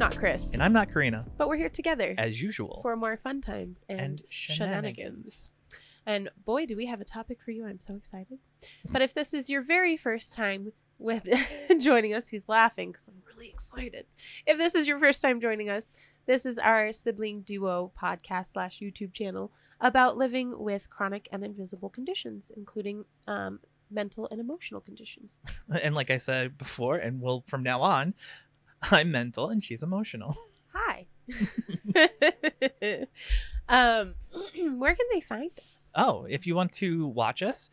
not Chris. And I'm not Karina. But we're here together. As usual. For more fun times and shenanigans. And boy, do we have a topic for you. I'm so excited. But if this is your very first time with joining us, he's laughing because I'm really excited. If this is your first time joining us, this is our sibling duo podcast / YouTube channel about living with chronic and invisible conditions, including mental and emotional conditions. And like I said before, and well, from now on, I'm mental and she's emotional. Hi. Where can they find us? Oh, if you want to watch us,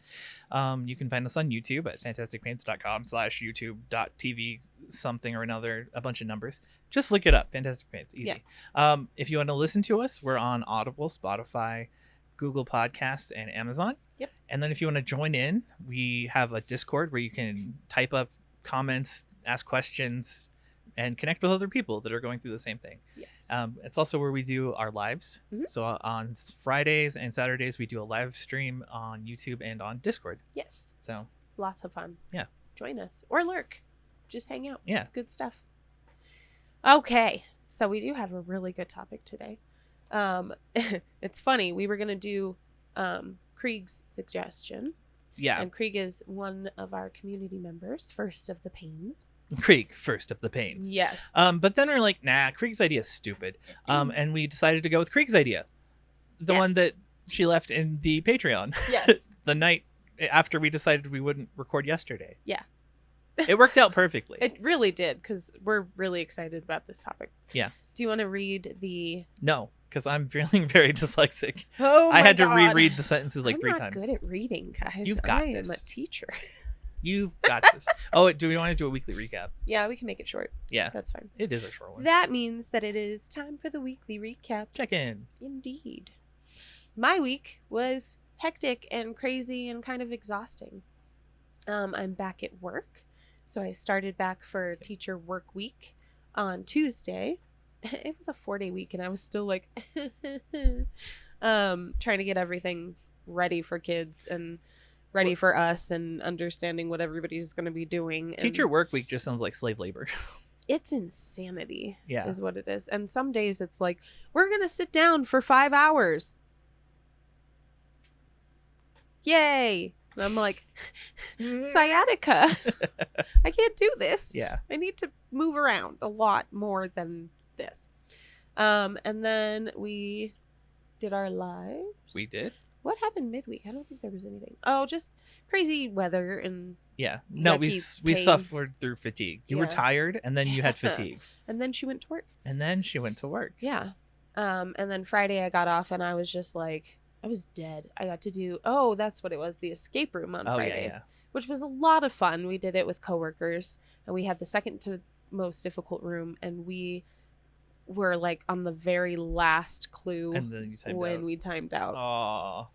you can find us on YouTube at fantasticpaints.com/youtube.tv something or another, a bunch of numbers. Just look it up. Fantastic Paints. Easy. Yeah. If you want to listen to us, we're on Audible, Spotify, Google Podcasts, and Amazon. Yep. And then if you want to join in, we have a Discord where you can type up comments, ask questions, and connect with other people that are going through the same thing. Yes. It's also where we do our lives. Mm-hmm. So on Fridays and Saturdays, we do a live stream on YouTube and on Discord. Yes. So lots of fun. Yeah. Join us or lurk. Just hang out. Yeah. It's good stuff. Okay. So we do have a really good topic today. It's funny. We were going to do Krieg's suggestion. Yeah. And Krieg is one of our community members, first of the Pains. Krieg, first of the Pains. Yes. But then we're like, nah, Krieg's idea is stupid. And we decided to go with Krieg's idea. The one that she left in the Patreon. Yes. The night after we decided we wouldn't record yesterday. Yeah. It worked out perfectly. It really did, because we're really excited about this topic. Yeah. Do you want to read the... No, because I'm feeling very dyslexic. Oh my I had God. to reread the sentences like 3 times. I'm not good at reading, guys. You've got I this. am a teacher. You've got this. Oh, do we want to do a weekly recap? Yeah, we can make it short. Yeah. That's fine. It is a short one. That means that it is time for the weekly recap. Check in. Indeed. My week was hectic and crazy and kind of exhausting. I'm back at work. So I started back for teacher work week on Tuesday. It was a 4-day week and I was still like trying to get everything ready for kids and ready for us and understanding what everybody's going to be doing. And teacher work week just sounds like slave labor. It's insanity. Yeah. Is what it is. And some days it's like, we're going to sit down for 5 hours. Yay. And I'm like, sciatica. I can't do this. Yeah. I need to move around a lot more than this. And then we did our lives. We did. What happened midweek? I don't think there was anything. Oh, just crazy weather and yeah. No, we suffered through fatigue. You were tired and then you had fatigue. And then she went to work. Yeah. And then Friday I got off and I was just like, I was dead. I got to do, that's what it was, the escape room on Friday, which was a lot of fun. We did it with coworkers, and we had the second to most difficult room, and we were like on the very last clue and then you timed when out. we timed out. Aww.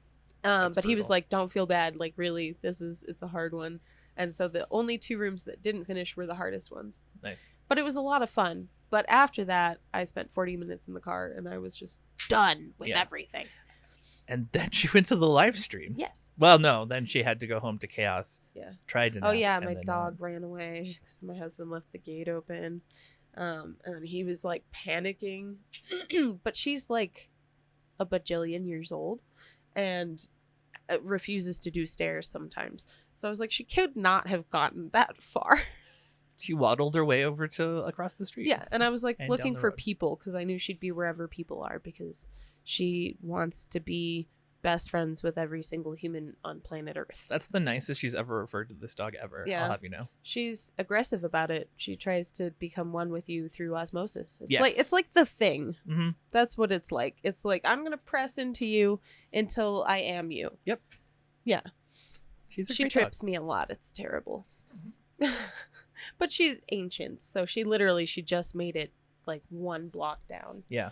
But brutal. he was like, don't feel bad. Like, really, it's a hard one. And so the only 2 rooms that didn't finish were the hardest ones. Nice. But it was a lot of fun. But after that, I spent 40 minutes in the car, and I was just done with everything. And then she went to the live stream. Yes. Well, no, then she had to go home to chaos. Yeah. Tried to nap, oh, yeah, my dog ran away because my husband left the gate open. And he was, like, panicking. But she's, like, a bajillion years old and refuses to do stairs sometimes. So I was like, she could not have gotten that far. She waddled her way over to across the street. Yeah, and I was, like, looking for road. people because I knew she'd be wherever people are because she wants to be best friends with every single human on planet Earth. That's the nicest she's ever referred to this dog ever. Yeah. I'll have you know. She's aggressive about it. She tries to become one with you through osmosis. Yes. It's like the thing. Mm-hmm. That's what it's like. It's like, I'm going to press into you until I am you. Yep. Yeah. She trips me a lot. It's terrible. But she's ancient. So she just made it like 1 block down. Yeah.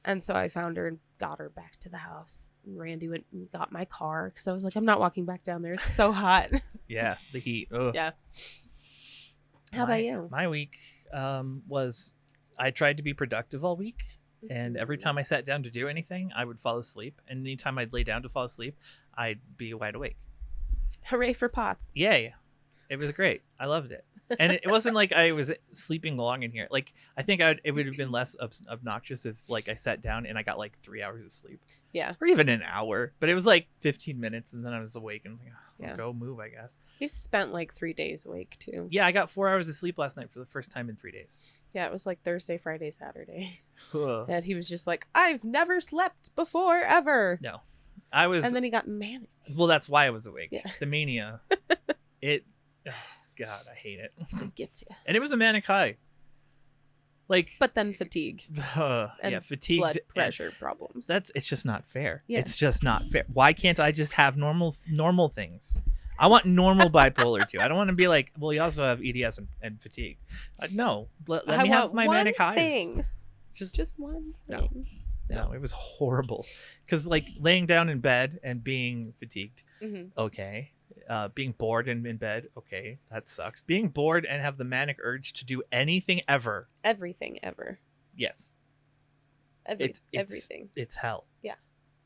And so I found her and got her back to the house. And Randy went and got my car because I was like, I'm not walking back down there. It's so hot. Yeah, the heat. Ugh. Yeah. How about you? My week was I tried to be productive all week. And every time I sat down to do anything, I would fall asleep. And anytime I'd lay down to fall asleep, I'd be wide awake. Hooray for pots. Yay. It was great. I loved it. And it wasn't like I was sleeping long in here. Like, I think it would have been less obnoxious if like I sat down and I got like 3 hours of sleep. Yeah. Or even an hour. But it was like 15 minutes and then I was awake and was like, Yeah. go move, I guess. You've spent like 3 days awake too. Yeah, I got 4 hours of sleep last night for the first time in 3 days. Yeah, it was like Thursday, Friday, Saturday. Ugh. And he was just like, I've never slept before, ever. No. I was... And then he got manic. Well, that's why I was awake. Yeah. The mania. Oh, God, I hate it. It gets you. And it was a manic high. Like... But then fatigue. Yeah, fatigue. Blood pressure problems. It's just not fair. Yeah. It's just not fair. Why can't I just have normal things? I want normal bipolar too. I don't want to be like, well, you also have EDS and fatigue. No, let me have my manic highs. Thing. Just one no. thing. No, it was horrible. Because like laying down in bed and being fatigued, okay. Being bored and in bed, okay, that sucks. Being bored and have the manic urge to do anything ever. Everything ever. Yes. Everything. It's hell. Yeah.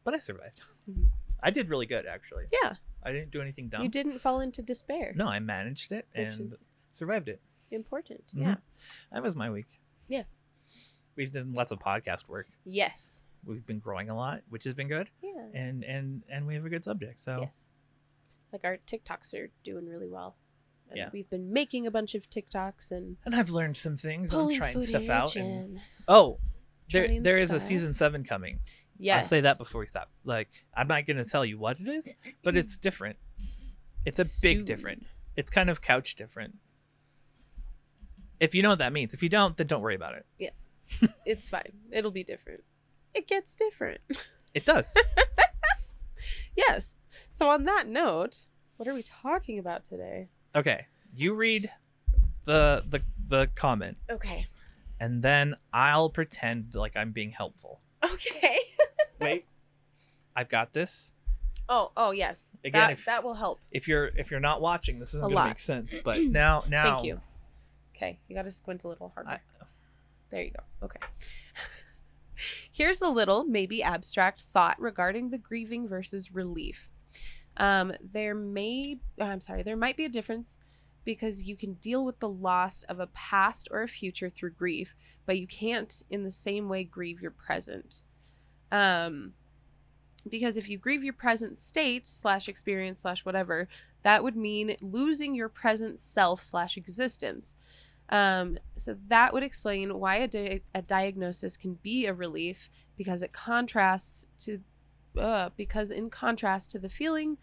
But I survived. Mhm. I did really good, actually. Yeah. I didn't do anything dumb. You didn't fall into despair. No, I managed it Which and is survived it. important. Mhm. Yeah. That was my week. Yeah. We've done lots of podcast work. Yes. We've been growing a lot, which has been good. Yeah. And we have a good subject. So Yes. Like our TikToks are doing really well. And Yeah. we've been making a bunch of TikToks and I've learned some things. I'm pulling trying stuff out. footage And and there trying is a stuff. season 7 coming. yes. I'll say that before we stop. Like, I'm not gonna tell you what it is, but it's different. It's a big Soon. different. It's kind of couch different. If you know what that means. If you don't, then don't worry about it. It's fine. It'll be different. It gets different. It does. Yes. So on that note, what are we talking about today? Okay. You read the comment, Okay. and then I'll pretend like I'm being helpful. Okay. Wait. I've got this. Oh yes. Again, that will help. If you're not watching, this isn't A gonna lot. make sense. But now Thank you. Okay, you got to squint a little harder. I- There you go. Okay. Here's a little, maybe abstract thought regarding the grieving versus relief. There might be a difference because you can deal with the loss of a past or a future through grief, but you can't in the same way grieve your present. Because if you grieve your present state / experience / whatever, that would mean losing your present self / existence. So that would explain why a diagnosis can be a relief, because in contrast to the feeling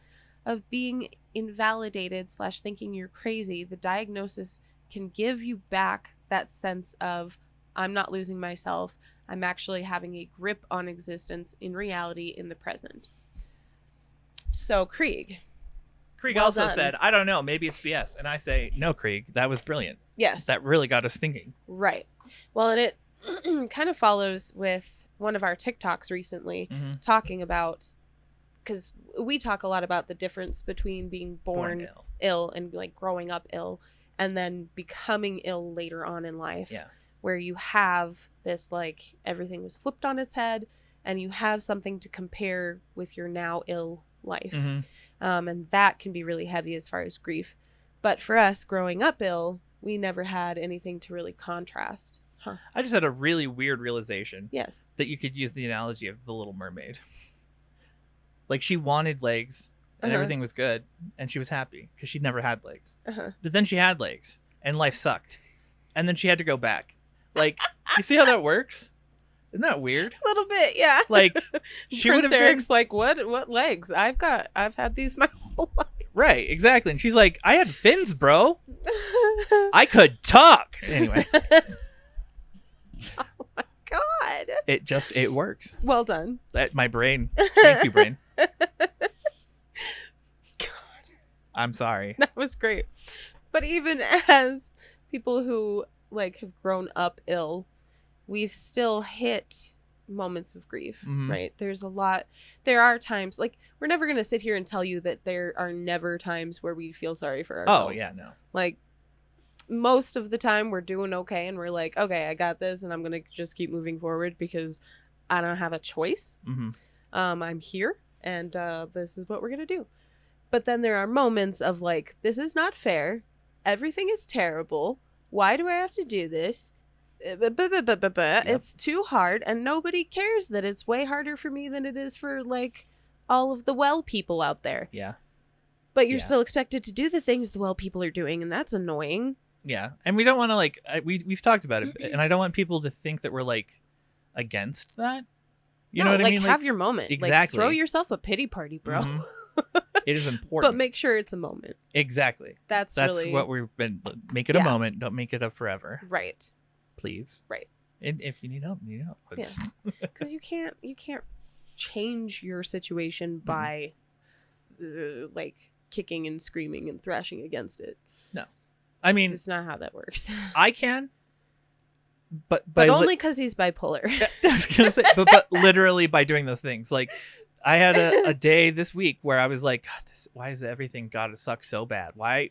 of being invalidated / thinking you're crazy, the diagnosis can give you back that sense of, I'm not losing myself. I'm actually having a grip on existence in reality in the present. So Krieg well also done. said, I don't know, maybe it's BS. And I say, no, Krieg, that was brilliant. Yes. That really got us thinking. Right. Well, and it kind of follows with one of our TikToks recently talking about, because we talk a lot about the difference between being born ill and like growing up ill and then becoming ill later on in life. Yeah. Where you have this, like, everything was flipped on its head and you have something to compare with your now ill life. Mm-hmm. And that can be really heavy as far as grief. But for us growing up ill, we never had anything to really contrast. Huh. I just had a really weird realization. Yes. That you could use the analogy of the Little Mermaid. Like, she wanted legs and everything was good and she was happy because she'd never had legs. But then she had legs and life sucked. And then she had to go back. Like, you see how that works? Isn't that weird? A little bit, yeah. Like, she would have Eric's like, what legs? I've had these my whole life. Right, exactly. And she's like, I had fins, bro. I could talk. Anyway. Oh my God. It works. Well done. My brain. Thank you, brain. God. I'm sorry. That was great. But even as people who like have grown up ill, we've still hit moments of grief, right? There are times, like, we're never going to sit here and tell you that there are never times where we feel sorry for ourselves. Oh, yeah, no. Like, most of the time we're doing okay and we're like, okay, I got this and I'm going to just keep moving forward because I don't have a choice. I'm here and this is what we're going to do. But then there are moments of like, this is not fair. everything is terrible. Why do I have to do this? It's too hard, and nobody cares that it's way harder for me than it is for like all of the well people out there. Yeah. But you're still expected to do the things the well people are doing, and that's annoying. Yeah. And we don't want to like we've talked about it, and I don't want people to think that we're like against that. You know what I mean? Like, have your moment. Exactly. Like, throw yourself a pity party, bro. Mm-hmm. It is important. But make sure it's a moment. Exactly. That's really what we've been. Make it a moment. Don't make it a forever. Right. Please. Right. And if you need help, you need help. Because you can't change your situation by like kicking and screaming and thrashing against it. No. I mean, it's not how that works. I can. But only because he's bipolar. I was gonna say, but literally by doing those things. Like, I had a day this week where I was like, God, why is everything gotta suck so bad? Why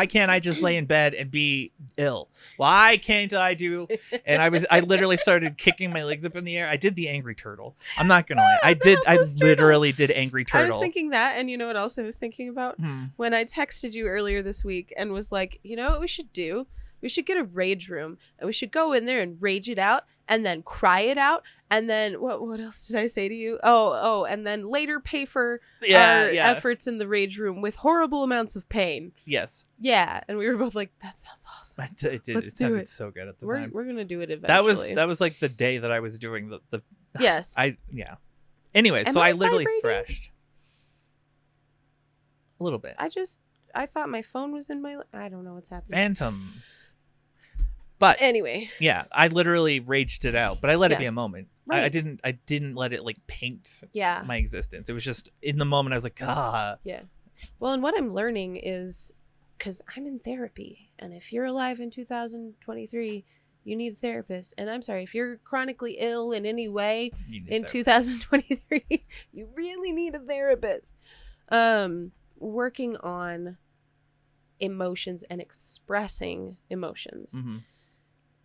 can't I just lay in bed and be ill? Why can't I do? And I literally started kicking my legs up in the air. I did the angry turtle. I'm not gonna lie. I literally did angry turtle. I was thinking that, and you know what else I was thinking about? When I texted you earlier this week and was like, you know what we should do? We should get a rage room, and we should go in there and rage it out, and then cry it out, and then what else did I say to you? Oh, and then later pay for our efforts in the rage room with horrible amounts of pain. Yes. Yeah, and we were both like, that sounds awesome. It did. It sounded so good at the time. We're gonna do it eventually. That was like the day that I was doing the Yes. Anyway, so I literally vibrating? thrashed a little bit. I thought my phone was in my. I don't know what's happening. Phantom. But anyway, yeah, I literally raged it out, but I let it be a moment. Right. I didn't let it like paint my existence. It was just in the moment. I was like, ah. Yeah. Well, and what I'm learning is, because I'm in therapy, and if you're alive in 2023, you need a therapist. And I'm sorry, if you're chronically ill in any way in 2023, you really need a therapist. Working on emotions and expressing emotions. Mm-hmm.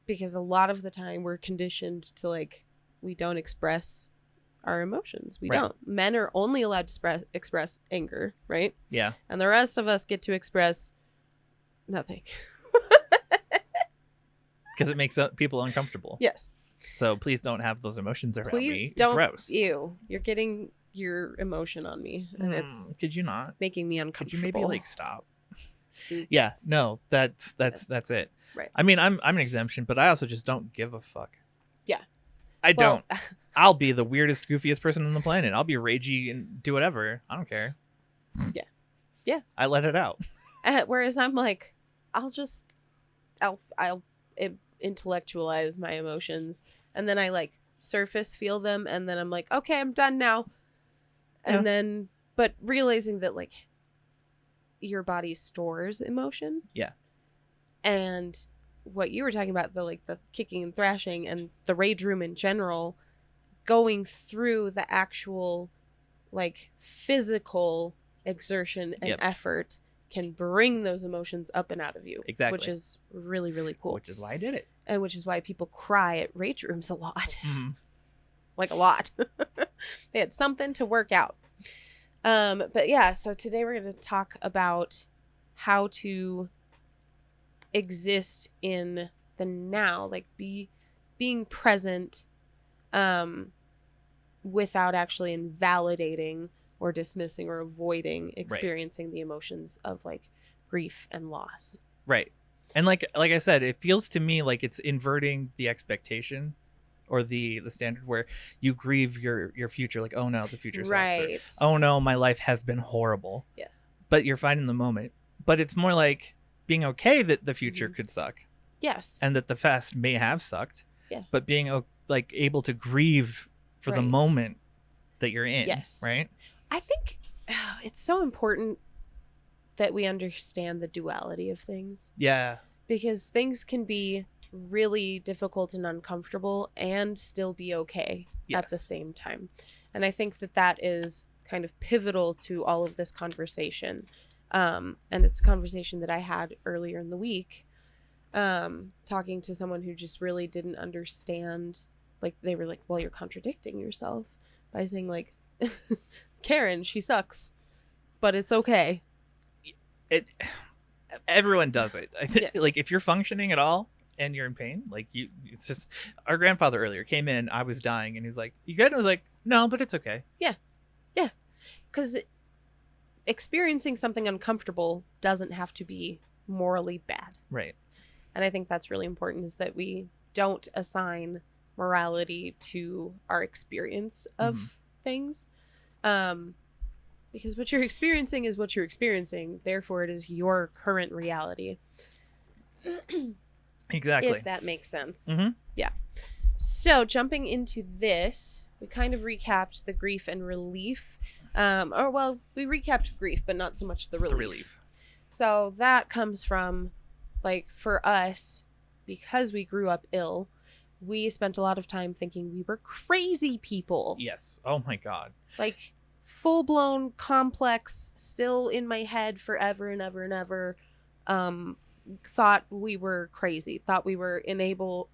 Because a lot of the time we're conditioned to like, we don't express our emotions. We don't. Men are only allowed to express anger, right? Yeah. And the rest of us get to express nothing. Because it makes people uncomfortable. Yes. So please don't have those emotions around me. Please don't. Gross. Ew. You're getting your emotion on me. And it's could you not? Making me uncomfortable. Could you maybe like stop? Oops. Yeah. No, that's it. Right. I mean, I'm an exemption, but I also just don't give a fuck. Yeah. I don't. I'll be the weirdest, goofiest person on the planet. I'll be ragey and do whatever. I don't care. Yeah. Yeah. I let it out. Whereas I'm like, I'll intellectualize my emotions, and then I like surface feel them, and then I'm like, okay, I'm done now. And then, but realizing that like your body stores emotion. Yeah. And what you were talking about, the kicking and thrashing and the rage room in general, going through the actual like physical exertion and effort can bring those emotions up and out of you. Exactly. Which is really, really cool. Which is why I did it. And which is why people cry at rage rooms a lot. Mm-hmm. Like a lot. They had something to work out. But yeah, so today we're going to talk about how to exist in the now, like being present without actually invalidating or dismissing or avoiding experiencing the emotions of like grief and loss. Right. And like I said, it feels to me like it's inverting the expectation or the standard where you grieve your future, like, oh no, the future sucks. Right. Or, oh no, my life has been horrible. Yeah. But you're fine in the moment. But it's more like being okay that the future could suck. Yes. And that the past may have sucked. Yeah. But being like able to grieve for the moment that you're in. Yes. Right. I think it's so important that we understand the duality of things. Yeah. Because things can be really difficult and uncomfortable and still be okay at the same time. And I think that is kind of pivotal to all of this conversation. And it's a conversation that I had earlier in the week, talking to someone who just really didn't understand. Like, they were like, well, you're contradicting yourself by saying like, Karen, she sucks, but it's okay. everyone does it. I think Yeah. like if you're functioning at all and you're in pain, like it's just our grandfather earlier came in, I was dying, and he's like, "You good?" And I was like, "No, but it's okay." Yeah. Because experiencing something uncomfortable doesn't have to be morally bad. Right. And I think that's really important, is that we don't assign morality to our experience of things. Because what you're experiencing is what you're experiencing. Therefore, it is your current reality. Exactly. If that makes sense. Mm-hmm. Yeah. So jumping into this, we kind of recapped the grief and relief. We recapped grief, but not so much the relief. So that comes from, like, for us, because we grew up ill, we spent a lot of time thinking we were crazy people. Yes. Oh my God. Like, full-blown complex, still in my head forever and ever and ever. Thought we were crazy. Thought we were unable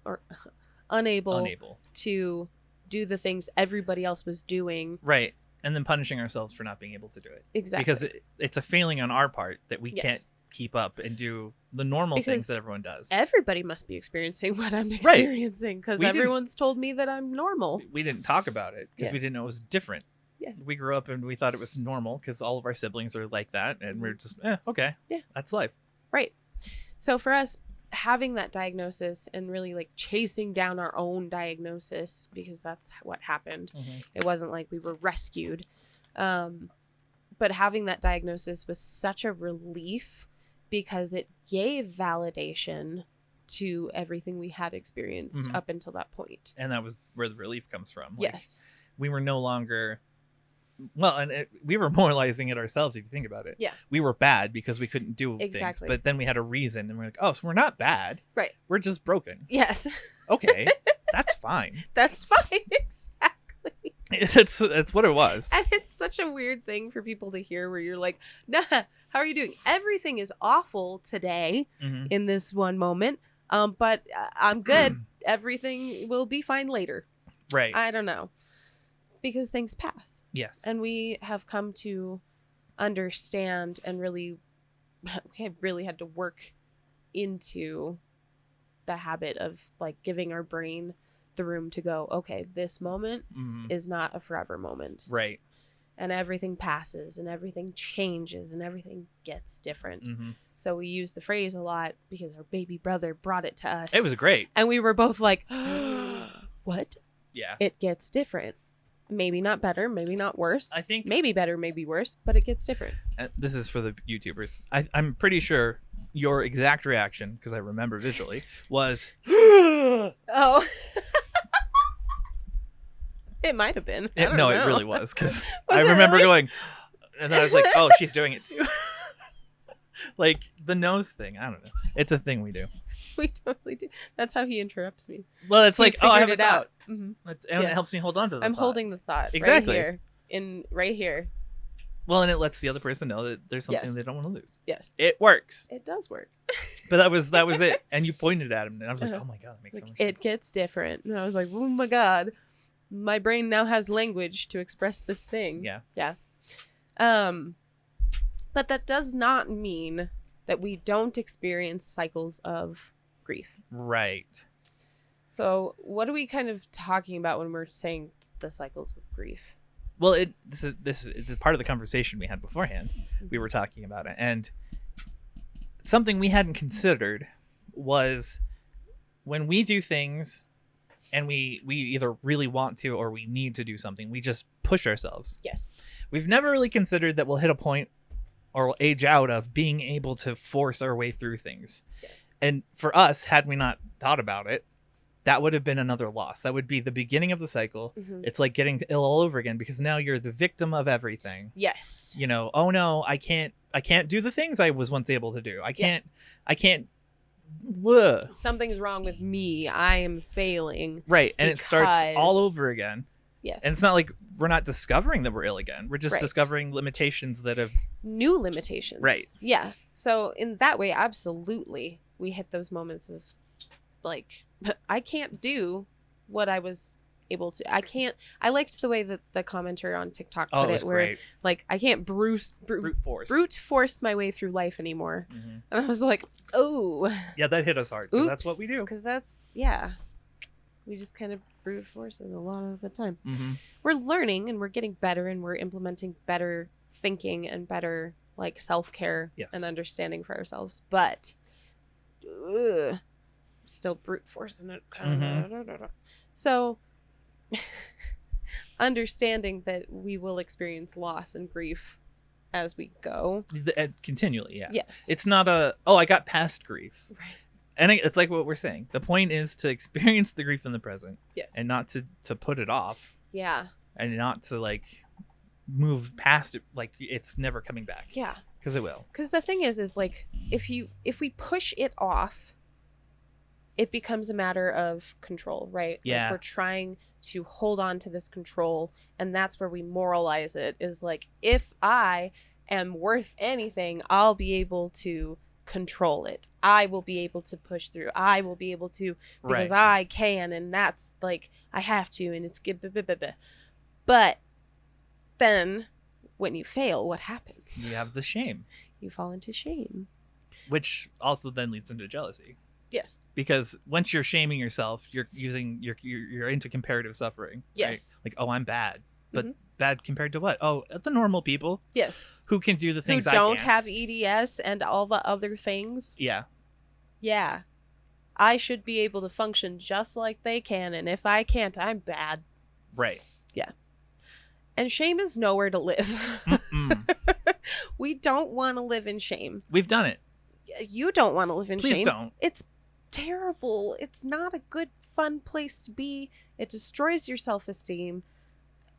to do the things everybody else was doing. Right. And then punishing ourselves for not being able to do it. Exactly. Because it's a failing on our part that we can't keep up and do the normal things that everyone does. Everybody must be experiencing what I'm experiencing, because everyone's told me that I'm normal. We didn't talk about it because we didn't know it was different. Yeah. We grew up and we thought it was normal because all of our siblings are like that, and we're just, okay. Yeah. That's life. Right. So for us, having that diagnosis and really like chasing down our own diagnosis, because that's what happened. Mm-hmm. It wasn't like we were rescued. But having that diagnosis was such a relief, because it gave validation to everything we had experienced up until that point. And that was where the relief comes from. Like, yes. We were no longer... Well, and we were moralizing it ourselves, if you think about it. Yeah. We were bad because we couldn't do things. But then we had a reason, and we're like, oh, so we're not bad. Right. We're just broken. Yes. Okay. That's fine. That's fine. Exactly. That's what it was. And it's such a weird thing for people to hear, where you're like, nah, how are you doing? Everything is awful today in this one moment. But I'm good. Everything will be fine later. Right. I don't know. Because things pass. Yes. And we have come to understand, and we have really had to work into the habit of like giving our brain the room to go, okay, this moment is not a forever moment. Right. And everything passes, and everything changes, and everything gets different. So we use the phrase a lot because our baby brother brought it to us. It was great. And we were both like, what? Yeah. It gets different. Maybe not better, maybe not worse. I think maybe better, maybe worse, but it gets different. This is for the YouTubers. I'm pretty sure your exact reaction, because I remember visually, was oh. It might have been. It really was, because I remember going, and then I was like, oh, she's doing it too. Like the nose thing. I don't know. It's a thing we do. We totally do. That's how he interrupts me. Well, it's like, oh, I have it out. And it helps me hold on to the I'm thought. holding the thought exactly right here. Well, and it lets the other person know that there's something they don't want to lose. Yes, it works. It does work. But that was it. And you pointed at him, and I was like, oh my God, that makes so much sense. It gets different, and I was like, oh my God, my brain now has language to express this thing. Yeah. But that does not mean that we don't experience cycles of grief. Right. So what are we kind of talking about when we're saying the cycles of grief? Well, this is part of the conversation we had beforehand. We were talking about it, and something we hadn't considered was when we do things and we either really want to or we need to do something, we just push ourselves. Yes. We've never really considered that we'll hit a point or we'll age out of being able to force our way through things. Yeah. And for us, had we not thought about it, that would have been another loss. That would be the beginning of the cycle. It's like getting ill all over again, because now you're the victim of everything. Yes. You know, oh no, I can't do the things I was once able to do. I can't. Something's wrong with me. I am failing. Right. And it starts all over again. Yes. And it's not like we're not discovering that we're ill again. We're just discovering limitations that have... New limitations. Right. Yeah. So in that way, absolutely, we hit those moments of like, I can't do what I was able to. I liked the way that the commenter on TikTok Oh, put it was it, where great. like I can't brute force my way through life anymore. Mm-hmm. And I was like, oh, Yeah, that hit us hard. 'Cause that's what we do. Because we just kind of brute force it a lot of the time. Mm-hmm. We're learning and we're getting better and we're implementing better thinking and better like self-care and understanding for ourselves, but still brute forcing it. So understanding that we will experience loss and grief as we go. Continually, yeah. Yes. It's not I got past grief. Right. And it's like what we're saying. The point is to experience the grief in the present. Yes. And not to put it off. Yeah. And not to like move past it like it's never coming back. Yeah. Because it will. Because the thing is like if we push it off, it becomes a matter of control, right? Yeah. Like we're trying to hold on to this control, and that's where we moralize it, is like, if I am worth anything, I'll be able to control it. I will be able to push through. I will be able to, because I can, and that's like, I have to, and it's good. But then when you fail, what happens? You have the shame. You fall into shame. Which also then leads into jealousy. Yes. Because once you're shaming yourself, you're into comparative suffering. Yes. Right? Like, oh, I'm bad. But bad compared to what? Oh, the normal people. Yes. Who can do the things who don't have EDS and all the other things. Yeah. Yeah. I should be able to function just like they can, and if I can't, I'm bad. Right. Yeah. And shame is nowhere to live. We don't want to live in shame. We've done it. You don't want to live in shame. Please don't. It's terrible. It's not a good, fun place to be. It destroys your self-esteem.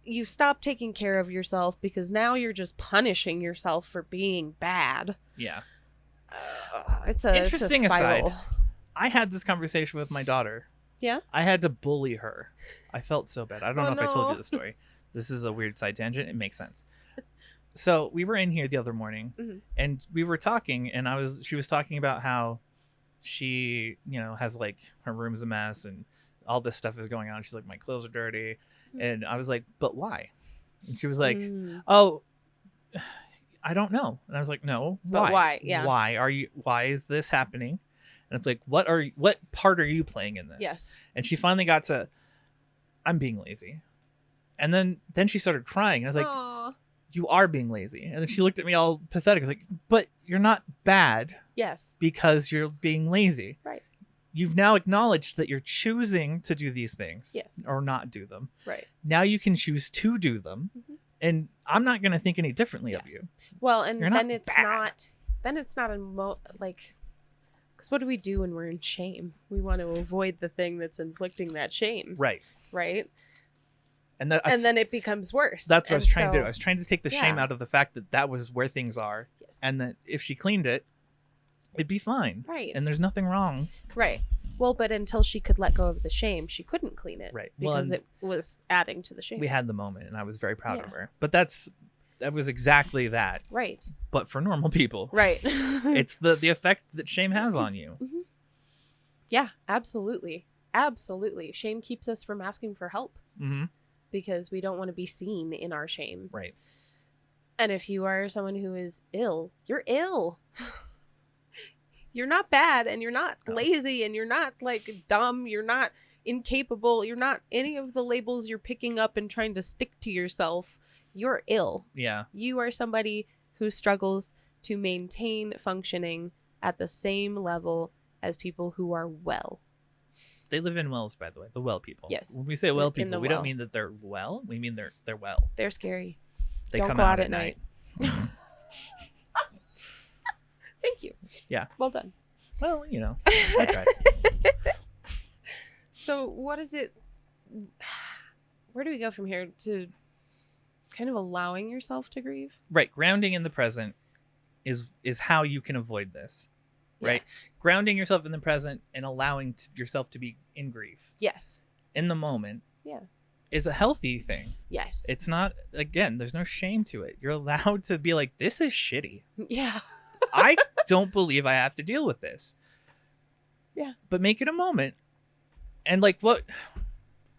You stop taking care of yourself because now you're just punishing yourself for being bad. Yeah. It's a interesting spiral. aside. I had this conversation with my daughter. Yeah. I had to bully her. I felt so bad. I don't know if I told you the story. This is a weird side tangent. It makes sense. So we were in here the other morning, and we were talking, and she was talking about how she, has like her room's a mess and all this stuff is going on. She's like, my clothes are dirty. And I was like, but why? And she was like, oh, I don't know. And I was like, no, why? But why? Yeah. Why is this happening? And it's like, what part are you playing in this? Yes. And she finally got to, I'm being lazy. And then she started crying. And I was like, aww. You are being lazy. And then she looked at me all pathetic. I was like, but you're not bad. Yes. Because you're being lazy. Right. You've now acknowledged that you're choosing to do these things. Yes. Or not do them. Right. Now you can choose to do them. And I'm not going to think any differently of you. Well, and you're then not it's bad. not because what do we do when we're in shame? We want to avoid the thing that's inflicting that shame. Right. Right. And then it becomes worse. That's what I was trying to do. I was trying to take the shame out of the fact that was where things are. Yes. And that if she cleaned it, it'd be fine. Right. And there's nothing wrong. Right. Well, but until she could let go of the shame, she couldn't clean it. Right. Because it was adding to the shame. We had the moment, and I was very proud of her. But that was exactly that. Right. But for normal people. Right. It's the effect that shame has on you. Mm-hmm. Yeah, absolutely. Absolutely. Shame keeps us from asking for help. Mm-hmm. Because we don't want to be seen in our shame. Right. And if you are someone who is ill, you're ill. You're not bad, and you're not lazy, and you're not like dumb, you're not incapable, you're not any of the labels you're picking up and trying to stick to yourself. You're ill. Yeah. You are somebody who struggles to maintain functioning at the same level as people who are well. They live in wells, by the way. The well people. Yes. When we say well people, we don't mean that they're well. We mean they're well. They're scary. They don't come go out at night. Thank you. Yeah. Well done. Well, I tried. So what is it? Where do we go from here to kind of allowing yourself to grieve? Right. Grounding in the present is how you can avoid this. Right. Yes. Grounding yourself in the present and allowing yourself to be in grief. Yes. In the moment. Yeah. Is a healthy thing. Yes. It's not, again, there's no shame to it. You're allowed to be like, this is shitty. Yeah. I don't believe I have to deal with this. Yeah. But make it a moment. And like what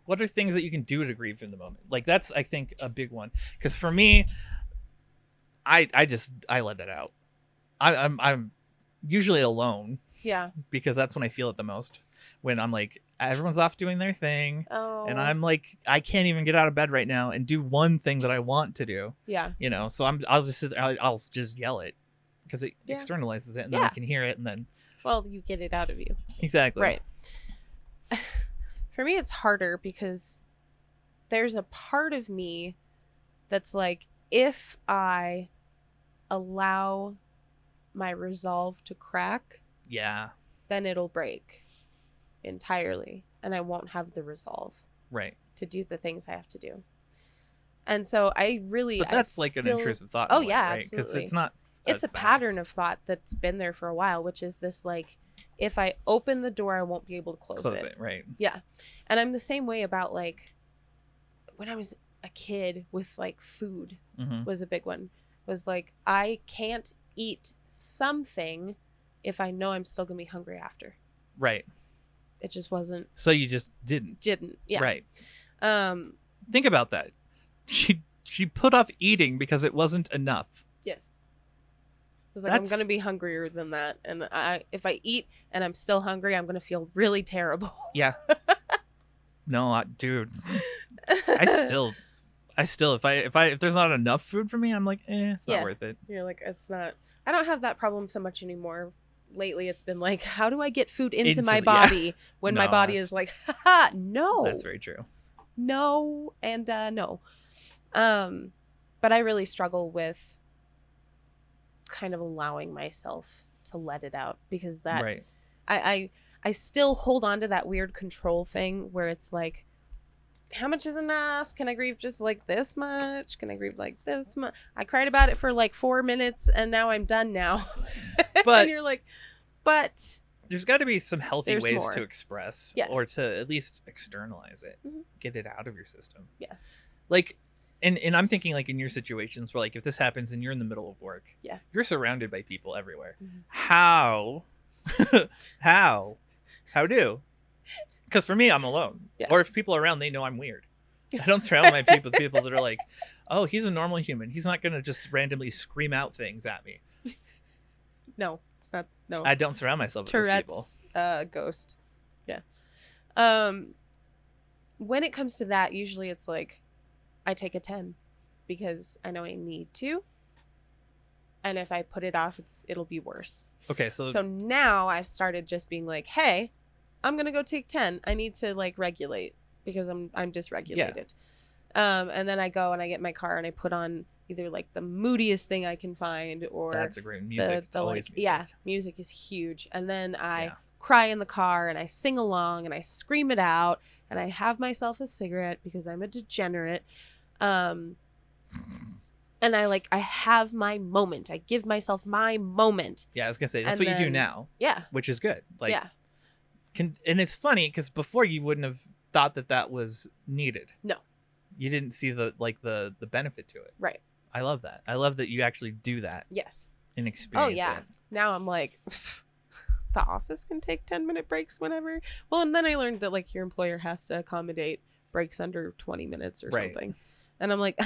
What are things that you can do to grieve in the moment? Like that's, I think, a big one. Because for me, I let it out. I'm usually alone. Yeah. Because that's when I feel it the most. When I'm like, everyone's off doing their thing. Oh. And I'm like, I can't even get out of bed right now and do one thing that I want to do. Yeah. You know, so I'll just sit there, I'll just yell it because it externalizes it, and then I can hear it, and then. Well, you get it out of you. Exactly. Right. For me, it's harder because there's a part of me that's like, if I allow my resolve to crack, then it'll break entirely, and I won't have the resolve to do the things I have to do. And so but that's like an intrusive thought. Oh yeah, right? Because it's not. It's a pattern of thought that's been there for a while, which is this like, if I open the door, I won't be able to close it. Right. Yeah. And I'm the same way about like when I was a kid with like food was a big one. Was like, I can't eat something if I know I'm still going to be hungry after. Right. It just wasn't. So you just didn't. Yeah. Right. Think about that. She put off eating because it wasn't enough. Yes. It was like, I'm going to be hungrier than that. And if I eat and I'm still hungry, I'm going to feel really terrible. Yeah. No, dude. I still, if there's not enough food for me, I'm like, it's not worth it. You're like, it's not. I don't have that problem so much anymore. Lately, it's been like, how do I get food into my body when my body is like, haha, no. That's very true. No and no. But I really struggle with kind of allowing myself to let it out, because that I still hold on to that weird control thing where it's like, how much is enough? Can I grieve just like this much? Can I grieve like this much? I cried about it for like 4 minutes and now I'm done now. But and you're like, but there's got to be some healthy ways more to express Yes. or to at least externalize it. Mhm. Get it out of your system. Yeah. Like, and I'm thinking like in your situations where like if this happens and you're in the middle of work, you're surrounded by people everywhere. Mhm. How do? Because for me, I'm alone. Yeah. Or if people are around, they know I'm weird. I don't surround my people with people that are like, oh, he's a normal human. He's not going to just randomly scream out things at me. No, it's not. No, I don't surround myself with those people. Ghost. Yeah. When it comes to that, usually it's like, I take a 10 because I know I need to. And if I put it off, it'll be worse. Okay, so now I've started just being like, hey, I'm gonna go take 10. I need to like regulate because I'm dysregulated. Yeah. And then I go and I get in my car and I put on either like the moodiest thing I can find, or that's a great music. It's always music. Yeah, music is huge. And then I cry in the car and I sing along and I scream it out and I have myself a cigarette because I'm a degenerate. And I have my moment. I give myself my moment. Yeah, I was gonna say that's what you do now. Yeah, which is good. Like, and it's funny because before you wouldn't have thought that was needed. No, you didn't see the benefit to it. Right. I love that. I love that you actually do that. Yes. And experience. Oh yeah. Now I'm like, the office can take 10-minute breaks whenever. Well, and then I learned that like your employer has to accommodate breaks under 20 minutes or something. And I'm like,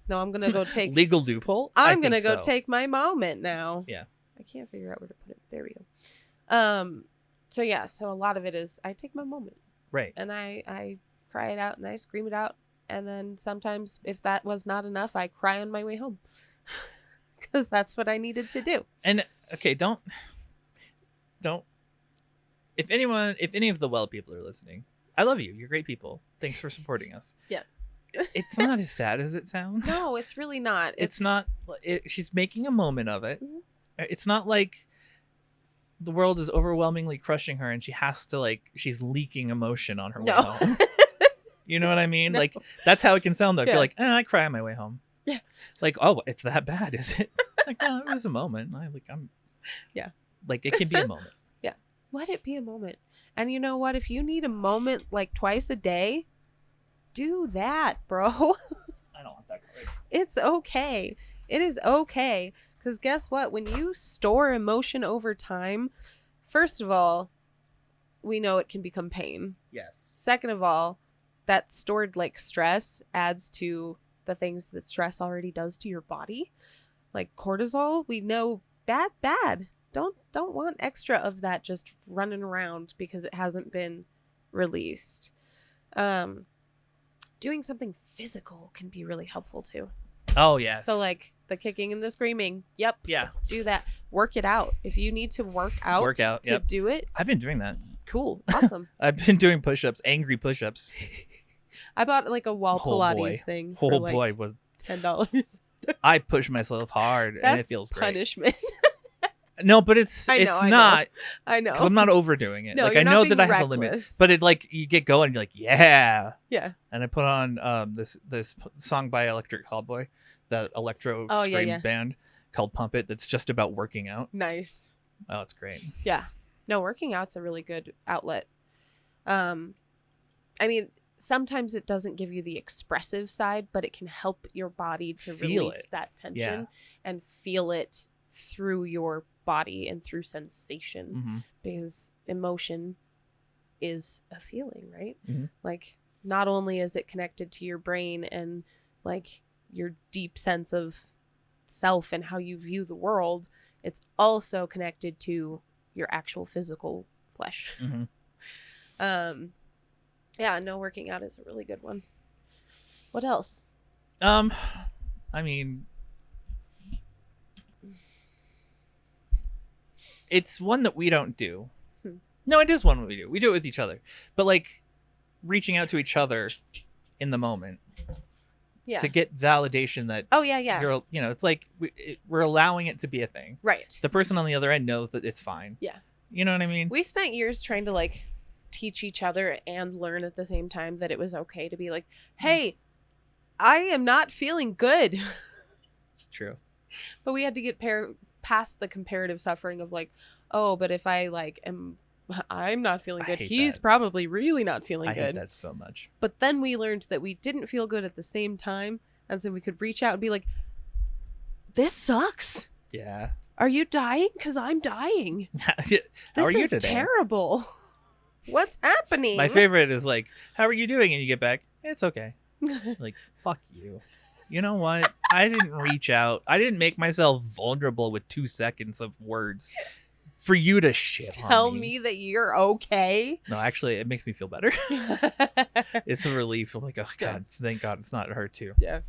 no, I'm going to go take legal loophole. I'm going to go take my moment now. Yeah. I can't figure out where to put it. There we go. So a lot of it is I take my moment. Right. And I cry it out and I scream it out. And then sometimes if that was not enough, I cry on my way home because that's what I needed to do. And okay, don't, if any of the well people are listening, I love you. You're great people. Thanks for supporting us. Yeah. It's not as sad as it sounds. No, it's really not. It's not. She's making a moment of it. Mm-hmm. It's not like the world is overwhelmingly crushing her and she has to she's leaking emotion on her way home. You know what I mean? No. Like that's how it can sound though. Yeah. If you're like, I cry on my way home. Yeah. Like, oh, it's that bad, is it? Like, no, it was a moment. Yeah. Like it can be a moment. Yeah. Let it be a moment. And you know what? If you need a moment like twice a day, do that, bro. I don't want that card. It's okay. It is okay. Because guess what? When you store emotion over time, first of all, we know it can become pain. Yes. Second of all, that stored like stress adds to the things that stress already does to your body. Like cortisol, we know bad. Don't want extra of that just running around because it hasn't been released. Doing something physical can be really helpful too. Oh, yes. So like the kicking and the screaming. Yep. Yeah. Do that. Work it out. If you need to work out to do it. I've been doing that. Cool. Awesome. I've been doing push-ups, angry push-ups. I bought like a wall Pilates thing for like $10. I push myself hard and it feels great. Punishment. No, but it's not. I know. Because I'm not overdoing it. No, like I know that I have a reckless. limit. But it like you get going and you're like, yeah. Yeah. And I put on this song by Electric Callboy, that electro scream band called Pump It that's just about working out. Nice. Oh, it's great. Yeah. No, working out's a really good outlet. I mean, sometimes it doesn't give you the expressive side, but it can help your body to release that tension and feel it through your body and through sensation, because emotion is a feeling, right? Like not only is it connected to your brain and like your deep sense of self and how you view the world, it's also connected to your actual physical flesh. Yeah, no, working out is a really good one. What else? I mean, it's one that we don't do. No, it is one that we do. We do it with each other. But like reaching out to each other in the moment. Yeah. To get validation that you're, you know, it's like we're allowing it to be a thing. Right. The person on the other end knows that it's fine. Yeah. You know what I mean? We spent years trying to like teach each other and learn at the same time that it was okay to be like, hey, I am not feeling good. It's true. But we had to get past the comparative suffering of like, oh, but if I like I'm not feeling good, he's probably really not feeling good. I hate that so much. But then we learned that we didn't feel good at the same time, and so we could reach out and be like, this sucks. Yeah. Are you dying? Because I'm dying. How are you today? This is terrible. What's happening? My favorite is like, how are you doing? And you get back, it's okay. Like, fuck you. You know what? I didn't reach out. I didn't make myself vulnerable with 2 seconds of words for you to shit on me. Tell me that you're okay. No, actually, it makes me feel better. It's a relief. I'm like, oh, God, thank God it's not her, too. Yeah.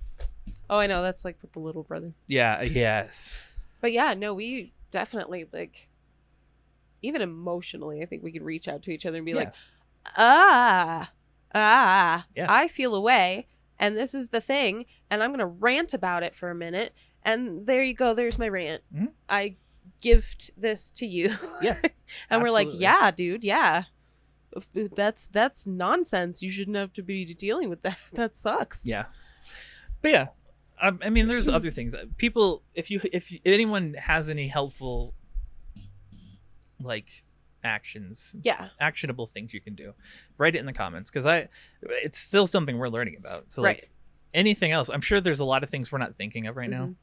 Oh, I know. That's like with the little brother. Yeah, yes. But yeah, no, we definitely, like, even emotionally, I think we could reach out to each other and be like, I feel away, and this is the thing, and I'm going to rant about it for a minute, and there you go, there's my rant. I gift this to you. Yeah. And we're like, yeah, dude, yeah. That's nonsense. You shouldn't have to be dealing with that. That sucks. Yeah. But yeah, I mean, there's other things. People, if anyone has any helpful like actions, actionable things you can do, write it in the comments, because it's still something we're learning about. So like anything else, I'm sure there's a lot of things we're not thinking of right now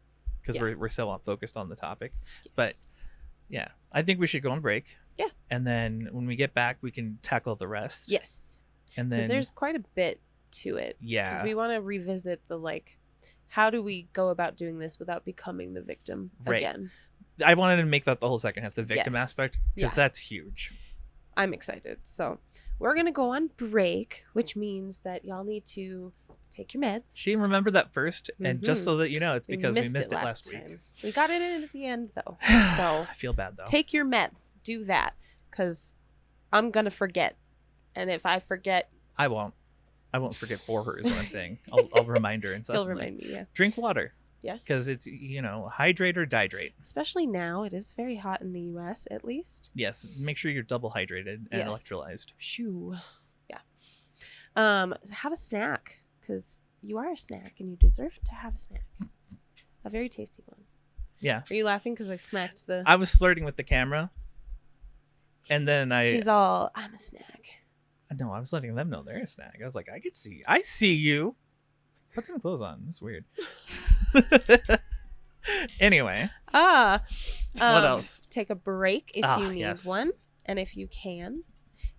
because we're so focused on the topic. But yeah, I think we should go on break. Yeah. And then when we get back, we can tackle the rest. Yes. And then there's quite a bit to it. Yeah. Because we want to revisit the like, how do we go about doing this without becoming the victim again? I wanted to make that the whole second half, the victim aspect, because that's huge. I'm excited. So we're going to go on break, which means that y'all need to take your meds. She remembered that first. And just so that you know, it's because we missed it last week. We got it in at the end, though. So I feel bad, though. Take your meds. Do that. Because I'm going to forget. And if I forget... I won't forget for her is what I'm saying. I'll remind her incessantly. You'll remind me, yeah. Drink water. Yes. Because it's, hydrate or dihydrate. Especially now. It is very hot in the U.S., at least. Yes. Make sure you're double hydrated and electrolyzed. Shoo. Yeah. Have a snack, because you are a snack and you deserve to have a snack. A very tasty one. Yeah. Are you laughing because I smacked the... I was flirting with the camera. And then He's all, I'm a snack. No, I was letting them know they're a snack. I was like, I see you. Put some clothes on. That's weird. Anyway. What else? Take a break if you need one. And if you can,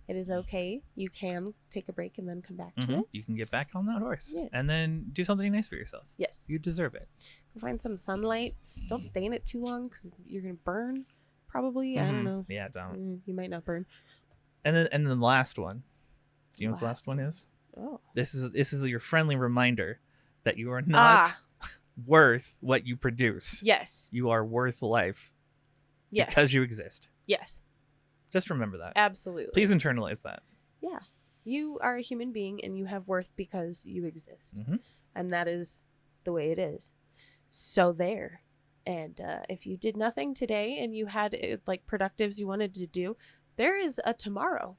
It is okay. You can take a break and then come back to it. You can get back on that horse. Yeah. And then do something nice for yourself. Yes. You deserve it. Go find some sunlight. Don't stay in it too long because you're going to burn, probably. I don't know. Yeah, don't. You might not burn. And then the last one. Do you know what the last one is? Oh. This is your friendly reminder that you are not worth what you produce. Yes. You are worth life. Yes. Because you exist. Yes. Just remember that. Absolutely. Please internalize that. Yeah. You are a human being and you have worth because you exist. And that is the way it is. So there. And if you did nothing today and you had like productives you wanted to do, there is a tomorrow.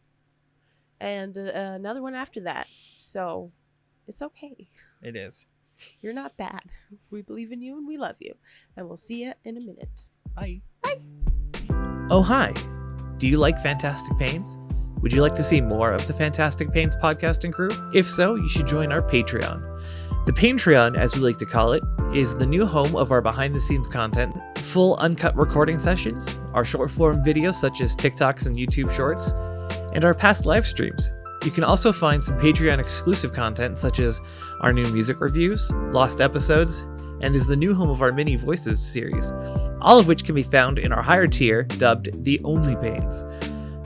And another one after that. So it's okay. It is. You're not bad. We believe in you and we love you. And we'll see you in a minute. Bye. Bye. Oh, hi. Do you like Fantastic Pains? Would you like to see more of the Fantastic Pains podcasting crew? If so, you should join our Patreon. The Patreon, as we like to call it, is the new home of our behind-the-scenes content, full uncut recording sessions, our short-form videos such as TikToks and YouTube Shorts, and our past live streams. You can also find some Patreon exclusive content such as our new music reviews, lost episodes, and is the new home of our Mini Voices series, all of which can be found in our higher tier dubbed The Only Pains.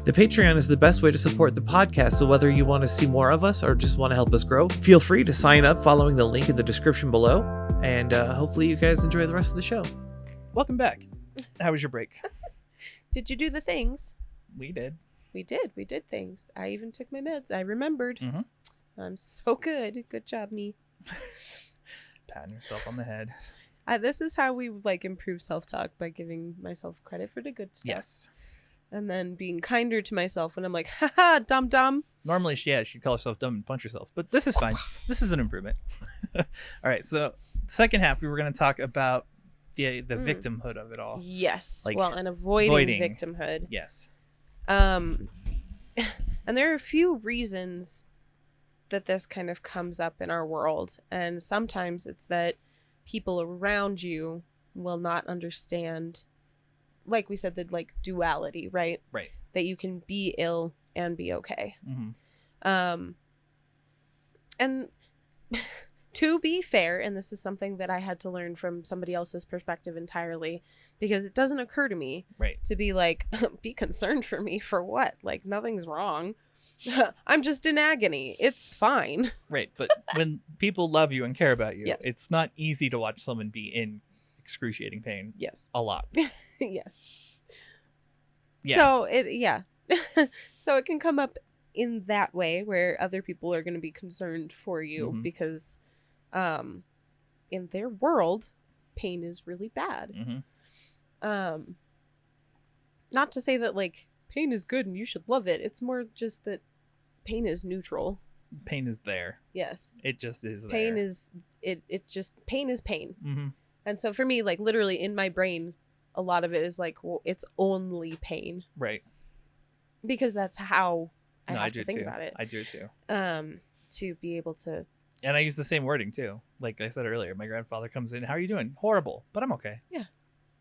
The Patreon is the best way to support the podcast, so whether you want to see more of us or just want to help us grow, feel free to sign up following the link in the description below, and hopefully you guys enjoy the rest of the show. Welcome back. How was your break? Did you do the things? We did. We did things. I even took my meds. I remembered. I'm so good. Good job, me. Patting yourself on the head. This is how we like improve self-talk, by giving myself credit for the good stuff. Yes. And then being kinder to myself when I'm like, haha, dumb. Normally, she'd call herself dumb and punch herself. But this is fine. This is an improvement. All right. So second half, we were going to talk about the victimhood of it all. Yes. Like, and avoiding victimhood. Yes. And there are a few reasons that this kind of comes up in our world. And sometimes it's that people around you will not understand, like we said, the like duality, right? Right. That you can be ill and be okay. And to be fair, and this is something that I had to learn from somebody else's perspective entirely, because it doesn't occur to me to be like, be concerned for me for what? Like, nothing's wrong. I'm just in agony. It's fine. Right. But when people love you and care about you, Yes. It's not easy to watch someone be in excruciating pain. Yes. A lot. Yeah. Yeah. So it can come up in that way where other people are going to be concerned for you because in their world, pain is really bad. Not to say that like pain is good and you should love it. It's more just that pain is neutral. Pain is there. Yes. It just is there. Pain is pain is pain. And so for me, like literally in my brain, a lot of it is like, well, it's only pain. Right. Because that's how I have I to think about it. I do too. To be able to. And I use the same wording too. Like I said earlier, my grandfather comes in, how are you doing? Horrible, but I'm okay. Yeah.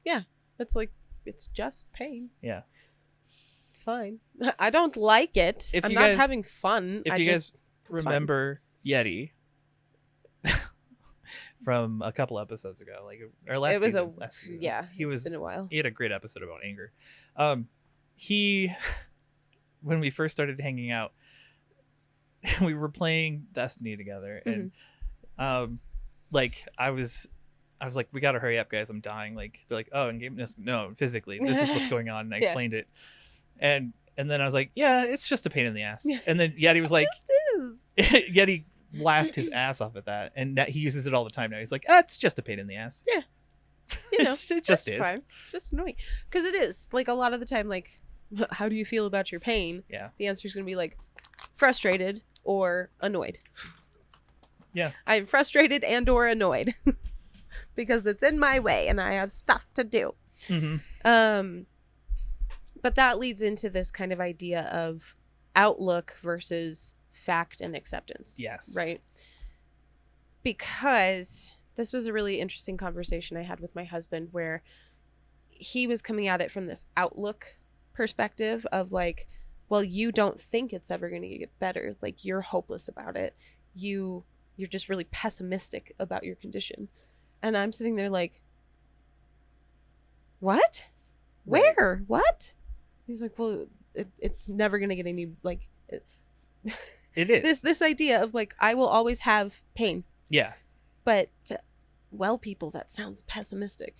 Yeah. It's like, it's just pain. Yeah. It's fine. I don't like it. I'm not having fun. If you guys remember Yeti from a couple episodes ago, like or last season. Yeah. It's been a while. He had a great episode about anger. When we first started hanging out, we were playing Destiny together, and like I was like, we gotta hurry up, guys, I'm dying. Like they're like, oh, in game, no, physically, this is what's going on, and I explained it, and then I was like, yeah, it's just a pain in the ass. And then Yeti was like, Yeti laughed his ass off at that, and that he uses it all the time now. He's like, it's just a pain in the ass. Yeah, you know, it just is. Fine. It's just annoying because it is like a lot of the time, like, how do you feel about your pain? Yeah, the answer is gonna be like frustrated or annoyed. Yeah, I'm frustrated and or annoyed because it's in my way and I have stuff to do. But that leads into this kind of idea of outlook versus fact and acceptance. Yes. Right? Because this was a really interesting conversation I had with my husband where he was coming at it from this outlook perspective of like, well, you don't think it's ever going to get better. Like, you're hopeless about it. You're just really pessimistic about your condition. And I'm sitting there like, what? Where? What? He's like, well, it's never going to get any, like, it is. This idea of like, I will always have pain. Yeah. But to well people, that sounds pessimistic,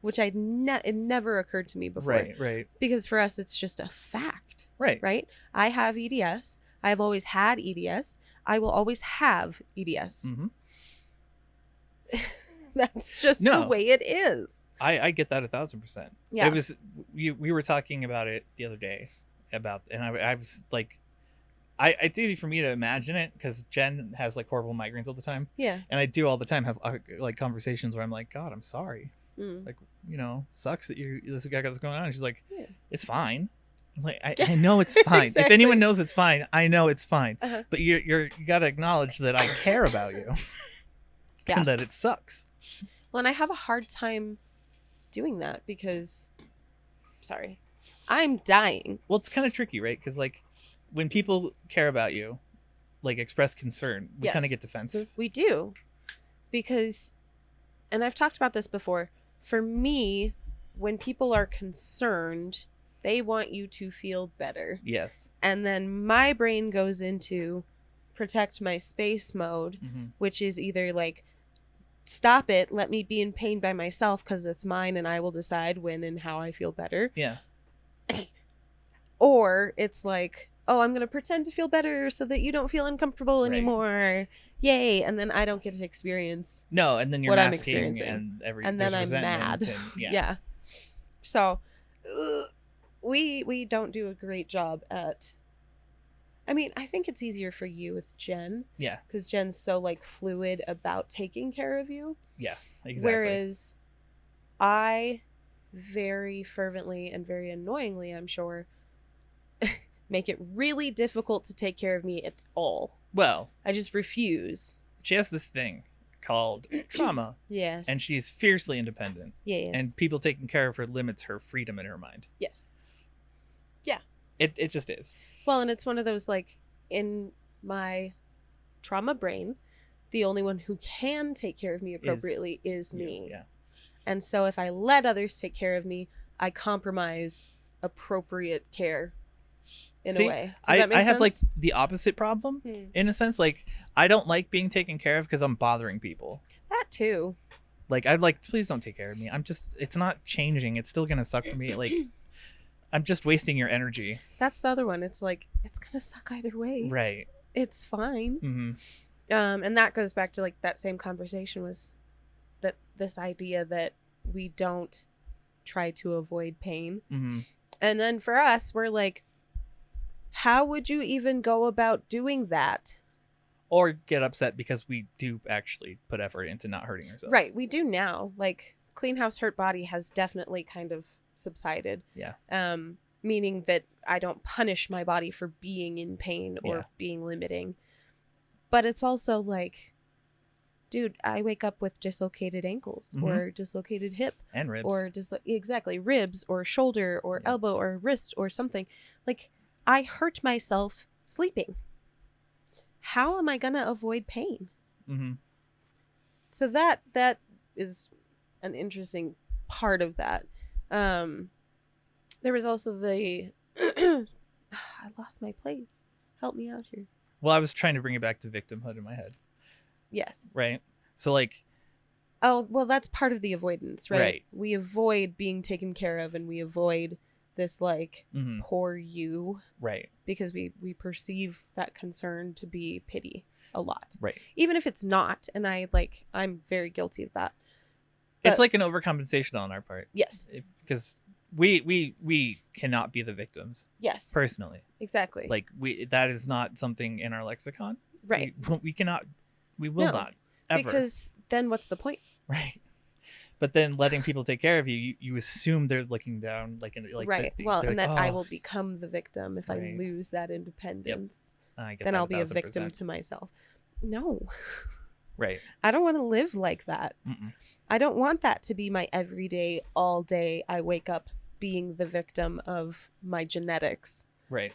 which it never occurred to me before. Right. Because for us, it's just a fact. Right. I have EDS. I've always had EDS. I will always have EDS. That's just the way it is. I get that 1,000%. Yeah. It was, we were talking about it the other day and I was like, it's easy for me to imagine it because Jen has like horrible migraines all the time. Yeah. And I do all the time have like conversations where I'm like, God, I'm sorry. Mm. Like, sucks that this guy got this going on. And she's like, yeah. It's fine. I'm like, I know it's fine. Exactly. If anyone knows it's fine, I know it's fine. Uh-huh. But you got to acknowledge that I care about you. Yeah. And that it sucks. Well, and I have a hard time doing that because, sorry, I'm dying. Well, it's kind of tricky, right? Because like when people care about you, like express concern, we kind of get defensive. We do. Because, and I've talked about this before, for me, when people are concerned, they want you to feel better. Yes. And then my brain goes into protect my space mode, which is either like, stop it, let me be in pain by myself because it's mine and I will decide when and how I feel better. Yeah. Or it's like, oh, I'm going to pretend to feel better so that you don't feel uncomfortable anymore. Yay. And then I don't get to experience and then you're what masking I'm experiencing. and then I'm resentment mad. Yeah. So we don't do a great job at, I mean, I think it's easier for you with Jen. Yeah. Because Jen's so like fluid about taking care of you. Yeah, exactly. Whereas I very fervently and very annoyingly, I'm sure, make it really difficult to take care of me at all. Well, I just refuse. She has this thing called trauma. Yes. And she's fiercely independent. Yes. And people taking care of her limits her freedom in her mind. Yes. Yeah. It just is. Well, and it's one of those, like, in my trauma brain, the only one who can take care of me appropriately is me. Yeah. And so if I let others take care of me, I compromise appropriate care in a way. Does that make I sense? have like the opposite problem in a sense. Like, I don't like being taken care of because I'm bothering people. That too. Like, I'd like, please don't take care of me. It's not changing. It's still going to suck for me. Like, I'm just wasting your energy. That's the other one. It's like, it's going to suck either way. Right. It's fine. Mm-hmm. And that goes back to like that same conversation was that this idea that we don't try to avoid pain. Mm-hmm. And then for us, we're like, how would you even go about doing that? Or get upset because we do actually put effort into not hurting ourselves. Right. We do now. Like, Clean House Hurt Body has definitely kind of subsided. Yeah. Meaning that I don't punish my body for being in pain or being limiting. But it's also like, dude, I wake up with dislocated ankles or dislocated hip. And ribs. Or exactly, ribs or shoulder or elbow or wrist or something. Like, I hurt myself sleeping. How am I going to avoid pain? Mm-hmm. So that is an interesting part of that. There was also the I lost my place. Help me out here. Well, I was trying to bring it back to victimhood in my head. Yes. Right. So like, oh, well, that's part of the avoidance, right? Right. We avoid being taken care of and we avoid this like poor you. Right. Because we perceive that concern to be pity a lot. Right. Even if it's not, and I'm very guilty of that. It's like an overcompensation on our part. Yes. Because we cannot be the victims. Yes. Personally. Exactly. Like that is not something in our lexicon. Right. We will not ever. Because then what's the point? Right. But then letting people take care of you assume they're looking down like right. And that I will become the victim if I lose that independence. Yep. Then I'll be a victim to myself. No. Right. I don't want to live like that. Mm-mm. I don't want that to be my everyday, all day. I wake up being the victim of my genetics. Right.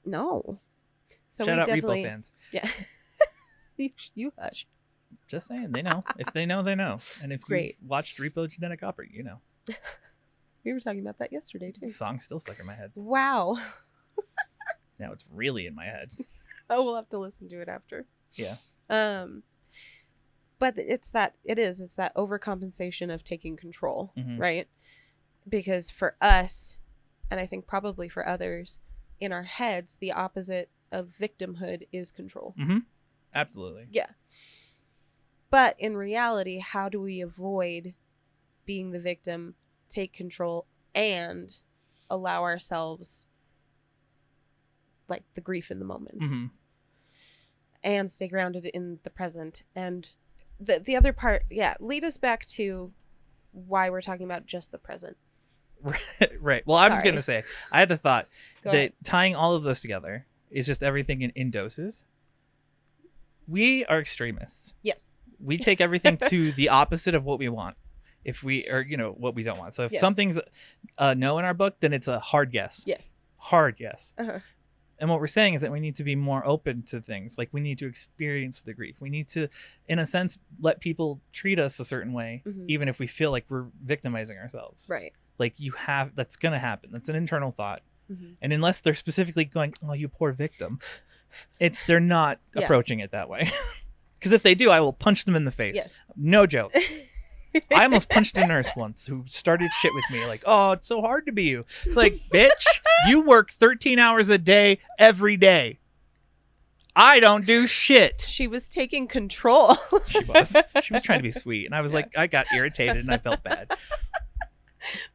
No. So Shout we out definitely, Repo fans. Yeah. you hush. Just saying, they know. If they know, they know. And if Great. you've watched Repo Genetic Opera, you know. We were talking about that yesterday too. The song's still stuck in my head. Wow. Now it's really in my head. Oh, we'll have to listen to it after. Yeah. But it's that overcompensation of taking control, Mhm. right? Because for us, and I think probably for others, in our heads, the opposite of victimhood is control. Mm-hmm. Absolutely. Yeah. But in reality, how do we avoid being the victim, take control, and allow ourselves like the grief in the moment Mm-hmm. and stay grounded in the present? And the other part, lead us back to why we're talking about just the present. Right. Well, I was Sorry. going to say, I had a thought Go that ahead. tying all of those together is just everything in doses. We are extremists. Yes. We take everything to the opposite of what we want. If we are, what we don't want. So if Yeah. something's a no in our book, then it's a hard yes. Yes. Hard yes. Uh-huh. And what we're saying is that we need to be more open to things. Like we need to experience the grief. We need to, in a sense, let people treat us a certain way, Mhm. even if we feel like we're victimizing ourselves. Right. Like that's going to happen. That's an internal thought. Mhm. And unless they're specifically going, oh, you poor victim, they're not Yeah. approaching it that way. Because if they do, I will punch them in the face. Yes. No joke. I almost punched a nurse once who started shit with me. Like, oh, it's so hard to be you. It's like, bitch, you work 13 hours a day every day. I don't do shit. She was taking control. She was trying to be sweet. And I was like, I got irritated and I felt bad.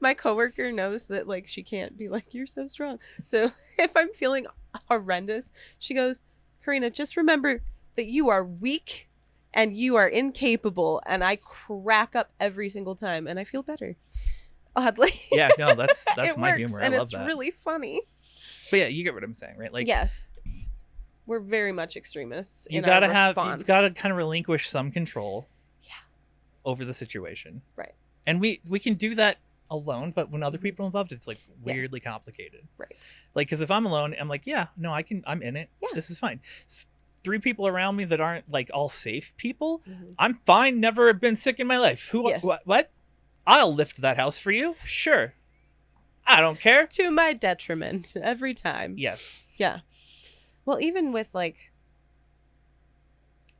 My coworker knows that like she can't be like, you're so strong. So if I'm feeling horrendous, she goes, Karina, just remember that you are weak and you are incapable. And I crack up every single time and I feel better. Oddly. Yeah, no, that's It my works, humor. and I love it's that. really funny. But yeah, you get what I'm saying, right? Like, Yes. We're very much extremists you've in got our to have, response. you've got to kind of relinquish some control. Yeah. Over the situation. Right. And we can do that alone, but when other Mhm. people are involved, it's like Yeah. weirdly complicated. Right. Like, because if I'm alone, I'm like, yeah, no, I'm in it. Yeah. This is fine. 3 people around me that aren't like all safe people, Mhm. I'm fine. Never been sick in my life. Yes. What? I'll lift that house for you. Sure. I don't care. To my detriment every time. Yes. Yeah. Well, even with like,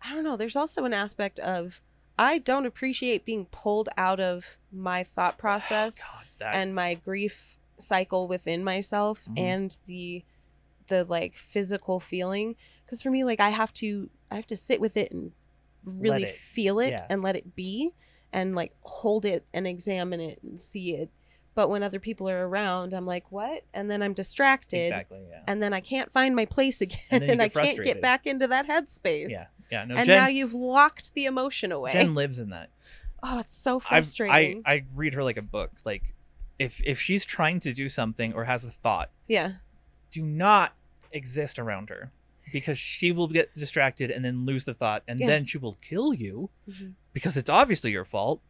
I don't know, there's also an aspect of I don't appreciate being pulled out of my thought process Oh, God, that, and my grief cycle within myself Mhm. and the like physical feeling. Because for me, like I have to sit with it and really it. feel it Yeah. and let it be and like hold it and examine it and see it. But when other people are around, I'm like, what? And then I'm distracted. exactly. Yeah. And then I can't find my place again, And then you and I get can't get frustrated. back into that headspace. Yeah. Yeah. No, And Jen, now you've locked the emotion away. Jen lives in that. Oh, it's so frustrating. I read her like a book. Like, if she's trying to do something or has a thought, Yeah. do not exist around her, because she will get distracted and then lose the thought, and Yeah. then she will kill you Mhm. because it's obviously your fault.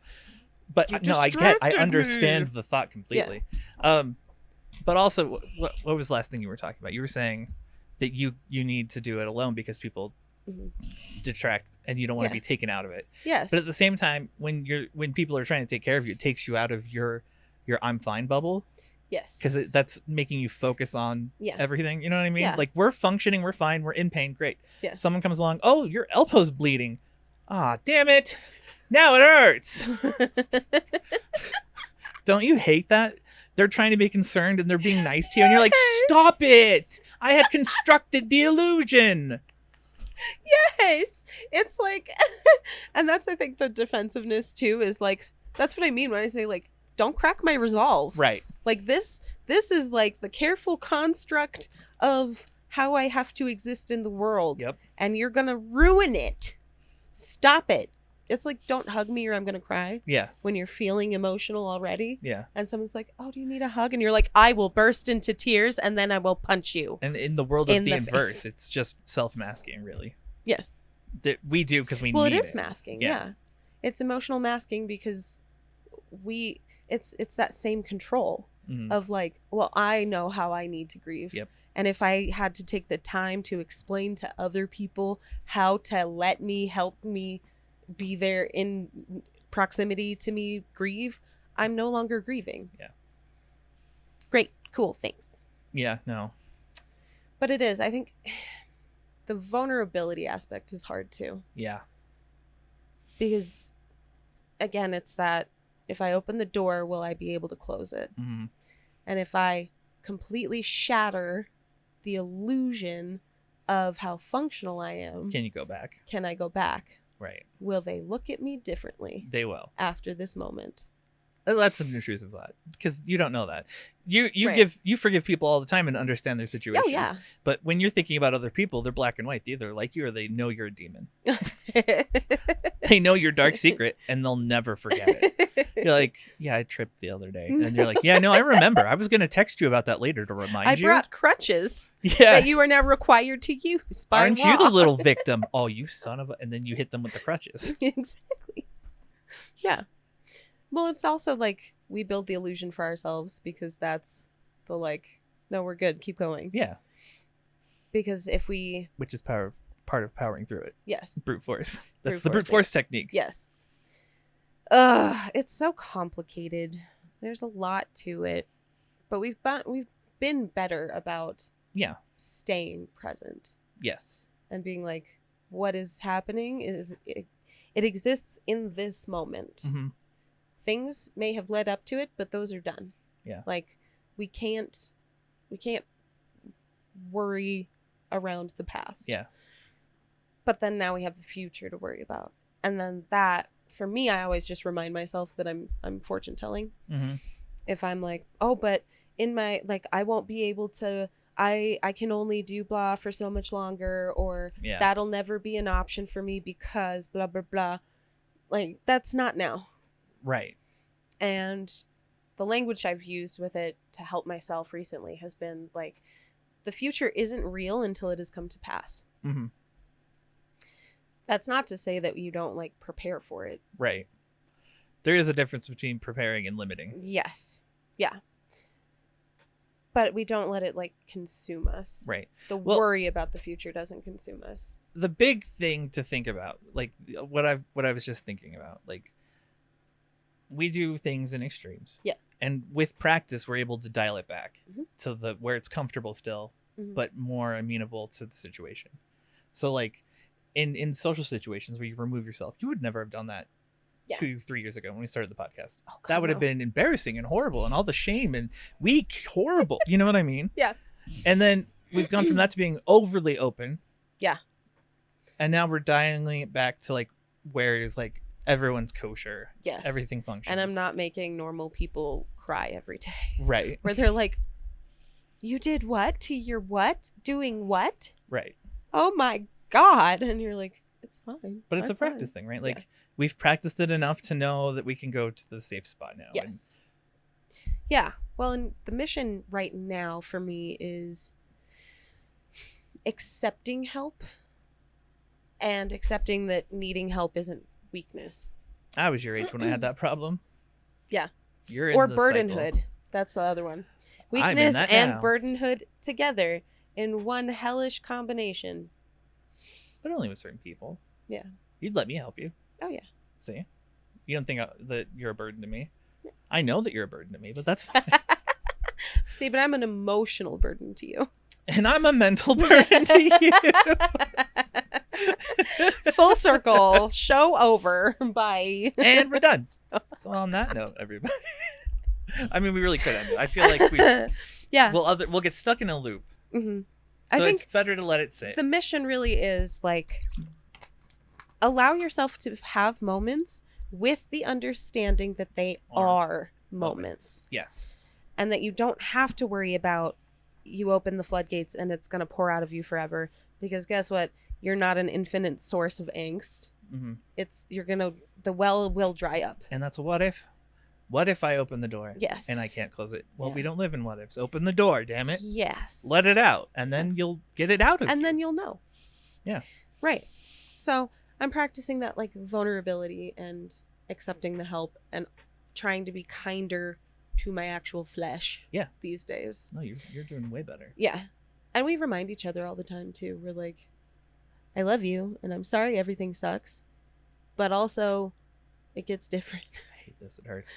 But You no, I distracted understand me. the thought completely. But also, what was the last thing you were talking about? You were saying that you need to do it alone because people Mhm. detract and you don't want to Yeah. be taken out of it. Yes. But at the same time, when people are trying to take care of you, it takes you out of your I'm fine bubble, Yes. because that's making you focus on Yeah. everything. You know what I mean? Yeah. Like, we're functioning, we're fine, we're in pain, great. Yeah. Someone comes along, oh, your elbow's bleeding. Ah, damn it. Now it hurts. Don't you hate that? They're trying to be concerned and they're being nice to you, and you're like, Yes. stop it. I had constructed the illusion. Yes. It's like, and that's, I think, the defensiveness too, is like, that's what I mean when I say like, don't crack my resolve. Right. Like this is like the careful construct of how I have to exist in the world. Yep. And you're going to ruin it. Stop it. It's like, don't hug me or I'm going to cry Yeah. when you're feeling emotional already. Yeah. And someone's like, oh, do you need a hug? And you're like, I will burst into tears and then I will punch you. And in the world of In the the inverse, face. it's just self-masking, really. Yes. That we do because we Well, need it is masking. Yeah. Yeah. It's emotional masking because it's that same control. of like, well, I know how I need to grieve. Yep. And if I had to take the time to explain to other people how to help me be there in proximity to me grieve, I'm no longer grieving. Yeah. Great. Cool. Thanks. Yeah, no. But it is. I think the vulnerability aspect is hard too. Yeah. Because, again, it's that if I open the door, will I be able to close it? Mm-hmm. And if I completely shatter the illusion of how functional I am, Can you go back? can I go back? Right. Will they look at me differently They will. after this moment? That's an intrusive thought because you don't know that. You Right. you forgive people all the time and understand their situations. Oh, yeah. But when you're thinking about other people, they're black and white. They either like you or they know you're a demon. They know your dark secret and they'll never forget it. You're like, yeah, I tripped the other day. And you're like, yeah, no, I remember. I was going to text you about that later to remind you. I brought crutches Yeah. that you are now required to use by Aren't law. you the little victim? Oh, you son of a... And then you hit them with the crutches. Exactly. Yeah. Well, it's also like we build the illusion for ourselves because that's the like, no, we're good. Keep going. Yeah. Because if we... Which is part of powering through it. Yes. Brute force. That's Brute the brute forcing. force technique. Yes. It's so complicated. There's a lot to it. But we've been better about Yeah. staying present Yes. and being like, what is happening is it exists in this moment. Mm-hmm. Things may have led up to it, but those are done. Yeah. Like we can't worry around the past. Yeah. But then now we have the future to worry about. And then that, for me, I always just remind myself that I'm fortune telling. Mm-hmm. If I'm like, oh, but in my, like, I won't be able to, I can only do blah for so much longer, or Yeah. that'll never be an option for me because blah, blah, blah. Like, that's not now. Right. And the language I've used with it to help myself recently has been like, the future isn't real until it has come to pass. Mm-hmm. That's not to say that you don't like prepare for it. Right. There is a difference between preparing and limiting. Yes. Yeah. But we don't let it like consume us. Right. The Well- worry about the future doesn't consume us. The big thing to think about, like what I was just thinking about, like we do things in extremes. Yeah. And with practice, we're able to dial it back Mhm. to the where it's comfortable still, Mhm. but more amenable to the situation. So like in social situations where you remove yourself, you would never have done that Yeah. 2-3 years ago when we started the podcast. Oh, God, That would have no. been embarrassing and horrible and all the shame and weak, horrible. You know what I mean? Yeah. And then we've gone from that to being overly open. Yeah. And now we're dialing it back to like where it's like everyone's kosher. Yes. Everything functions. And I'm not making normal people cry every day. Right. Where they're like, you did what to your what? Doing what? Right. Oh my God. And you're like, it's fine. But it's I'm a practice fine. thing, right? Like Yeah. we've practiced it enough to know that we can go to the safe spot now. Yes. Yeah. Well, and the mission right now for me is accepting help and accepting that needing help isn't weakness. And I was your age when I had that problem. Yeah. You're Or in the cycle. burdenhood. That's the other one. I'm in Weakness that and now. burdenhood together in one hellish combination. But only with certain people. Yeah. You'd let me help you. Oh, yeah. See? You don't think that you're a burden to me. Yeah. I know that you're a burden to me, but that's fine. See, but I'm an emotional burden to you. And I'm a mental burden to you. Full circle. Show over. Bye. And we're done. So on that note, everybody. I mean, we really could end it. I feel like Yeah. we'll get stuck in a loop. Mhm. So I think it's better to let it sit. the mission really is like allow yourself to have moments with the understanding that they are moments. Yes. And that you don't have to worry about you open the floodgates and it's going to pour out of you forever. Because guess what? You're not an infinite source of angst. Mm-hmm. The well will dry up. And that's a what if. What if I open the door? Yes. And I can't close it? Well, Yeah. we don't live in what ifs. Open the door, damn it. Yes. Let it out. And then you'll get it out of And you. then you'll know. Yeah. Right. So I'm practicing that like vulnerability and accepting the help and trying to be kinder to my actual flesh. Yeah. These days. No, you're doing way better. Yeah. And we remind each other all the time too. We're like, I love you and I'm sorry everything sucks. But also it gets different. I hate this. It hurts.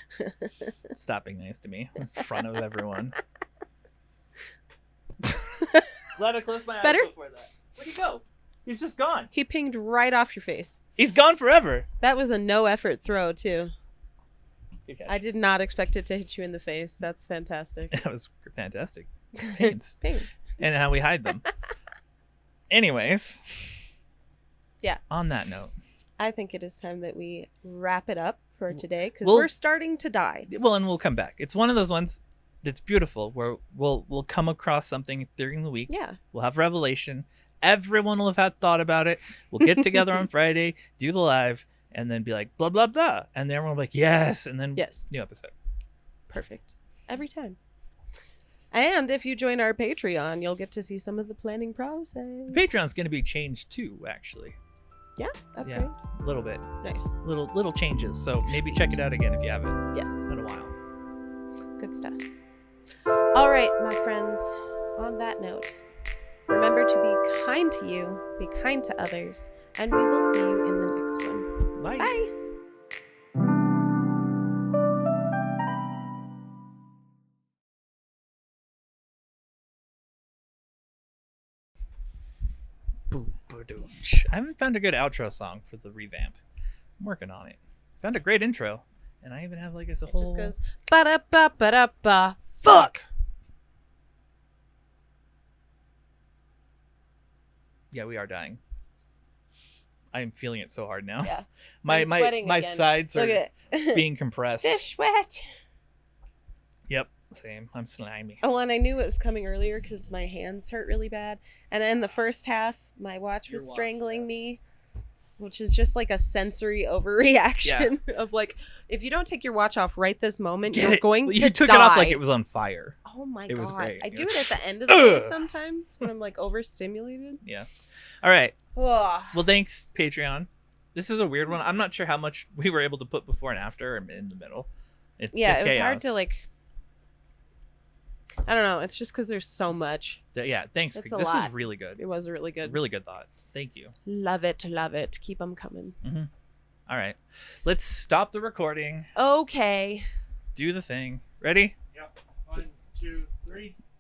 Stop being nice to me in front of everyone. Glad I closed my eyes Better? before that. Where'd he go? He's just gone. He pinged right off your face. He's gone forever. That was a no effort throw too. Good catch. I did not expect it to hit you in the face. That's fantastic. That was fantastic. Pains. Ping. And how we hide them. Anyways. Yeah. On that note. I think it is time that we wrap it up for today because We'll- we're starting to die. Well, and we'll come back. It's one of those ones that's beautiful where we'll come across something during the week. Yeah. We'll have revelation. Everyone will have had thought about it. We'll get together on Friday, do the live, and then be like, blah, blah, blah. And then everyone will be like, yes. And then Yes. new episode. Perfect. Every time. And if you join our Patreon, you'll get to see some of the planning process. Patreon's going to be changed too, actually. Yeah. Okay. Yeah. A little bit. Nice. Little changes. So maybe check it out again if you haven't Yes. in a while. Good stuff. All right, my friends. On that note, remember to be kind to you, be kind to others, and we will see you in the next one. Bye. Bye. I haven't found a good outro song for the revamp. I'm working on it. Found a great intro, and I even have like a It whole. just goes ba-da-ba-ba-da-ba. Fuck. Yeah, we are dying. I am feeling it so hard now. Yeah. My I'm my sweating my again. sides Look are at it. being compressed. Dish sweat. Yep, same. I'm slimy. Oh, and I knew it was coming earlier because my hands hurt really bad. And in the first half, my watch Your was watch, strangling yeah. me, which is just like a sensory overreaction of like, if you don't take your watch off right this moment, Get you're it? going to You took die. it off like it was on fire. Oh my It was god! great. I You're do like, it at the end of the day Ugh. sometimes when I'm like overstimulated. Yeah. All right. Ugh. Well, thanks, Patreon. This is a weird one. I'm not sure how much we were able to put before and after or in the middle. It's Yeah, the it was hard chaos. to like. I don't know. It's just because there's so much. Yeah, thanks. It's Creek. a This lot. was really good. It was really good. Really good thought. Thank you. Love it. Love it. Keep them coming. All right. Let's stop the recording. Okay. Do the thing. Ready? Yep. 1, 2, 3.